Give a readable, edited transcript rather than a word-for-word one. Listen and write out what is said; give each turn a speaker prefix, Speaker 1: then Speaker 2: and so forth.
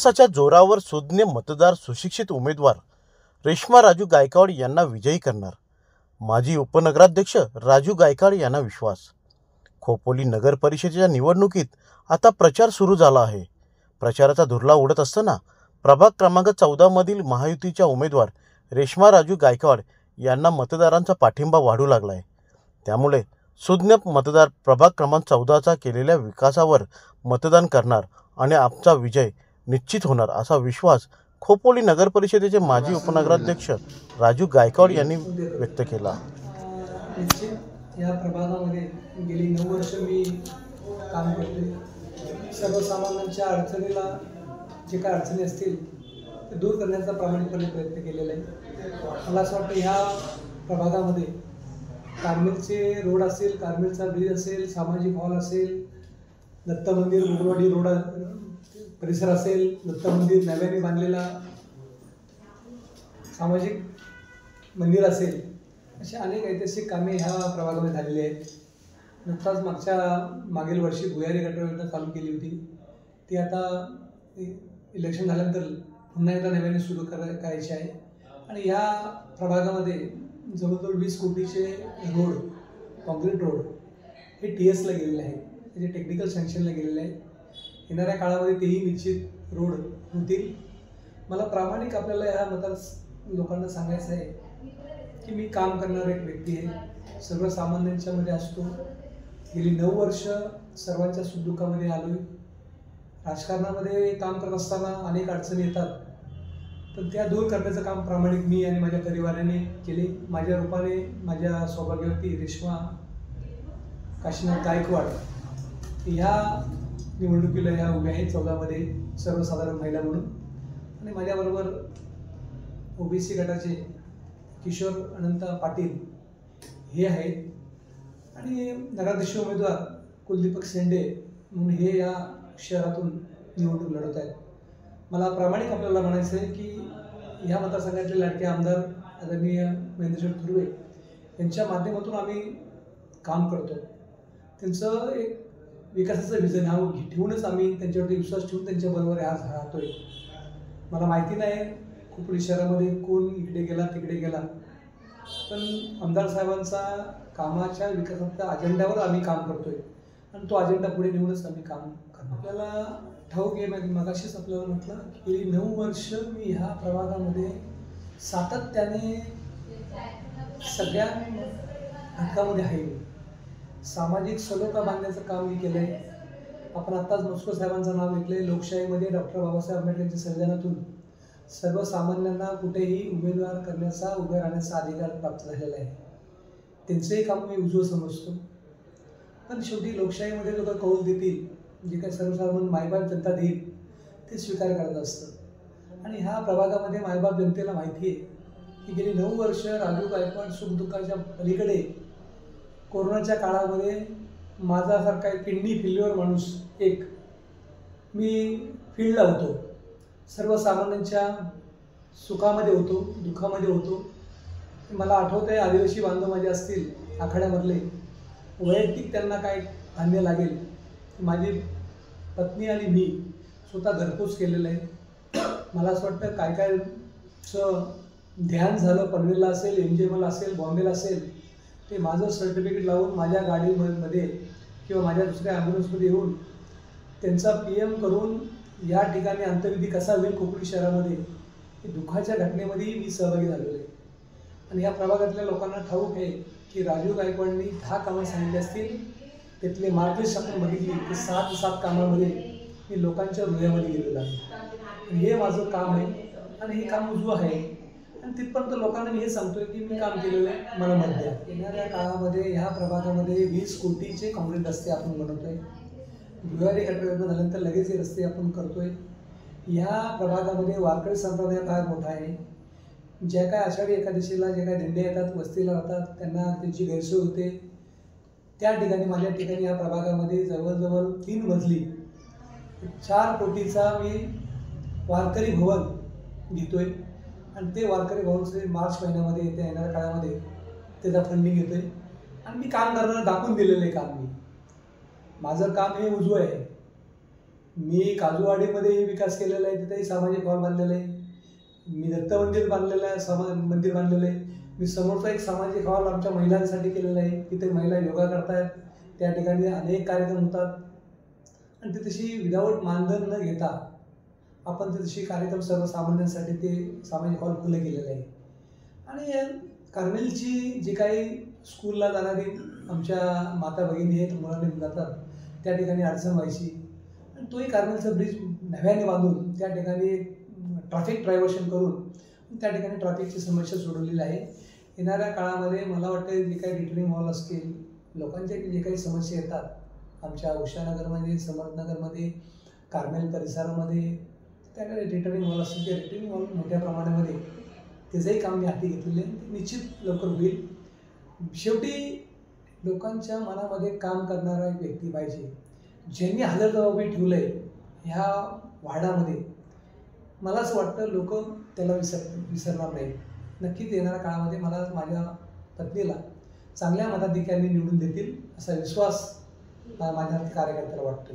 Speaker 1: विश्वासाच्या जोरावर सुज्ञ मतदार सुशिक्षित उमेदवार रेश्मा राजू गायकवाड यांना विजयी करणार. माजी उपनगराध्यक्ष राजू गायकवाड यांना विश्वास. खोपोली नगर परिषदेच्या निवडणुकीत आता प्रचार सुरू झाला आहे. प्रचाराचा धुरळा उडत असताना प्रभाग क्रमांक 14 मधील महायुतीच्या उमेदवार रेश्मा राजू गायकवाड यांना मतदारांचा पाठिंबा वाढू लागला आहे. त्यामुळे सुज्ञ मतदार प्रभाग क्रमांक 14चा केलेल्या विकासावर मतदान करणार आणि आमचा विजय निश्चित होणार असा विश्वास खोपोली नगर परिषदेचे माजी उपनगराध्यक्ष राजू गायकवाड यांनी व्यक्त केला.
Speaker 2: निश्चित या प्रभागामध्ये गेली 9 वर्ष मी काम करते. सर्वसामान्यांच्या अडचणीला जे काय अडचणी असतील ते दूर करण्याचा प्रामाणिकपणे प्रयत्न केलेला आहे. मला असं वाटतं ह्या प्रभागामध्ये कार्मेलचे रोड असेल, कार्मेलचा ब्रिज असेल, सामाजिक हॉल असेल, दत्त मंदिर मुगलवाडी रोड परिसर असेल, दत्त मंदिर नव्याने बांधलेला सामाजिक मंदिर असेल, अशी अनेक ऐतिहासिक कामे ह्या प्रभागामध्ये झालेली आहेत. नुकताच मागील वर्षी भुयारी गटर योजना चालू केली होती. ती आता इलेक्शन झाल्यानंतर पुन्हा एकदा नव्याने सुरू करायची आहे. आणि ह्या प्रभागामध्ये जवळजवळ 20 कोटीचे रोड, कॉन्क्रीट रोड हे TSला गेलेले आहेत, म्हणजे टेक्निकल सँक्शनला गेलेले आहेत. येणाऱ्या काळामध्ये तेही निश्चित रोड होतील. मला प्रामाणिक आपल्याला ह्या लोकांना सांगायचं आहे की मी काम करणारा एक व्यक्ती आहे, सर्वसामान्यांच्या मध्ये असतो. गेली 9 वर्ष सर्वांच्या सुखदुःखामध्ये आलो आहे. राजकारणामध्ये काम करत असताना अनेक अडचणी येतात, पण त्या दूर करण्याचं काम प्रामाणिक मी आणि माझ्या परिवाराने केले. माझ्या रूपाने माझ्या सौभाग्यवती रेश्मा काशीनाथ गायकवाड ह्या निवडणुकीला ह्या उभ्या आहेत 14 मध्ये सर्वसाधारण महिला म्हणून. आणि माझ्याबरोबर OBC गटाचे किशोर अनंत पाटील हे आहेत आणि नगराध्यक्ष उमेदवार कुलदीपक शेंडे म्हणून हे या शहरातून निवडणूक लढवत आहेत. मला प्रामाणिक आपल्याला म्हणायचं आहे की ह्या मतदारसंघातले लाडके आमदार आदरणीय महेंद्रशेठ धुर्वे यांच्या माध्यमातून आम्ही काम करतो. त्यांचं एक विकासाचं विजन हा ठेवूनच आम्ही त्यांच्यावरती विश्वास ठेवून त्यांच्याबरोबर आज राहतोय. मला माहिती नाही खोपोली शहरामध्ये कोण इकडे गेला तिकडे गेला, पण आमदार साहेबांचा कामाच्या विकासाच्या अजेंड्यावर आम्ही काम करतोय आणि तो अजेंडा पुढे नेऊनच आम्ही काम करतो. आपल्याला ठाऊक आहे, मगाशीच आपल्याला म्हटलं की 9 वर्ष मी ह्या प्रभागामध्ये सातत्याने सगळ्या घटकामध्ये आहे. सामाजिक सलोखा बांधण्याचं काम मी केलं आहे. आपण आत्ताच मस्को साहेबांचं नाव घेतलं आहे. लोकशाहीमध्ये डॉक्टर बाबासाहेब आंबेडकरांच्या संविधानातून सर्वसामान्यांना कुठेही उमेदवार करण्याचा, उभे राहण्याचा अधिकार प्राप्त झालेला आहे. त्यांचंही काम मी उजवं समजतो. पण शेवटी लोकशाहीमध्ये लोक कौल देतील, जे काही सर्वसाधारण मायबाप जनता देईल ते स्वीकार करत असतं. आणि ह्या प्रभागामध्ये मायबाप जनतेला माहिती आहे की गेली 9 वर्ष राजू गायकवाड सुखदुःखाच्या पलीकडे कोरोनाच्या काळामध्ये माझ्यासारखा एक किडनी फेल्युअर माणूस मी फील्डला होतो. सर्वसामान्यांच्या सुखामध्ये होतो, दुःखामध्ये होतो. मला आठवत आहे आदिवासी बांधव माझे असतील आखाड्यामधले, वैयक्तिक त्यांना काय धान्य लागेल माझी पत्नी आणि मी स्वतः घरपोच केलेलं आहे. मला असं वाटतं काय ध्यान झालं पनवेलला असेल, MGMला असेल, बॉम्बेला असेल, ते माझं सर्टिफिकेट लावून माझ्या गाडीमध्ये किंवा माझ्या दुसऱ्या ॲम्ब्युलन्समध्ये येऊन त्यांचा PM करून या ठिकाणी अंत्यविधी कसा होईल खोपोली शहरामध्ये हे दुःखाच्या घटनेमध्येही मी सहभागी झालेलो आहे. आणि या प्रभागातल्या लोकांना ठाऊक आहे की राजू गायकवाडनी 10 कामं सांगितली असतील, त्यातले मार्कलिस्ट आपण बघितली की 7 कामामध्ये मी लोकांच्या हृदयामध्ये गेलेलो आहे. आणि हे माझं काम आहे आणि हे काम उजवं आहे. आणि तिथपर्यंत लोकांना मी हे सांगतोय की मी काम केलेलं आहे, मला मत द्या. येणाऱ्या काळामध्ये ह्या प्रभागामध्ये 20 कोटीचे काँक्रीट रस्ते आपण बनवतोय. भुयारी गटर योजना झाल्यानंतर लगेच हे रस्ते आपण करतोय. ह्या प्रभागामध्ये वारकरी संप्रदाय फार मोठा आहे. ज्या काय आषाढी एकादशीला जे काय दिंड्या येतात, वस्तीला राहतात, त्यांना त्यांची गैरसोय होते. त्या ठिकाणी माझ्या ठिकाणी या प्रभागामध्ये जवळजवळ 3 मजली 4 कोटीचा मी वारकरी भवन घेतोय. आणि ते वारकरी भवन मार्च महिन्यामध्ये येणाऱ्या काळामध्ये त्याचा फंडिंग घेतोय. आणि मी काम करणार दाखवून दिलेलं आहे काम. माझं काम हे उजवं आहे. मी काजूवाडीमध्येही विकास केलेला आहे, तिथेही सामाजिक हॉल बांधलेला आहे. मी दत्त मंदिर बांधलेलं आहे, मंदिर बांधलेलं आहे. मी समोरचा एक सामाजिक हॉल आमच्या महिलांसाठी केलेला आहे. तिथे महिला योगा करतायत, त्या ठिकाणी अनेक कार्यक्रम होतात आणि ते तशी विदाऊट मानधन न घेता आपण ते तशी कार्यक्रम सर्वसामान्यांसाठी ते सामाजिक हॉल खुले केलेले आहे. आणि कार्मेलची जी काही स्कूलला जाणारी आमच्या माता भगिनी आहेत, मुलांनी जातात, त्या ठिकाणी अडचण व्हायची आणि तोही कार्मेलचा ब्रिज नव्याने बांधून त्या ठिकाणी ट्रॅफिक डायव्हर्शन करून त्या ठिकाणी ट्रॅफिकची समस्या सोडवलेली आहे. येणाऱ्या काळामध्ये मला वाटतं जे काही रिटर्निंग हॉल असतील, लोकांच्या जे काही समस्या येतात आमच्या उषानगरमध्ये, समर्थनगरमध्ये, कार्मेल परिसरामध्ये, त्याकडे रिटर्निंग हॉल असतील, ते रिटर्निंग हॉल मोठ्या प्रमाणामध्ये त्याचंही काम मी हाती घेतलेलं आहे. ते निश्चित लवकर होईल. शेवटी लोकांच्या मनामध्ये काम करणारा एक व्यक्ती पाहिजे, ज्यांनी हजरजबाबी ठेवलं आहे ह्या वार्डामध्ये. मला असं वाटतं लोक त्याला विसरणार नाही. नक्कीच येणाऱ्या काळामध्ये मला माझ्या पत्नीला चांगल्या मताधिक्याने निवडून देतील असा विश्वास माझ्या कार्यकर्त्याला वाटतो.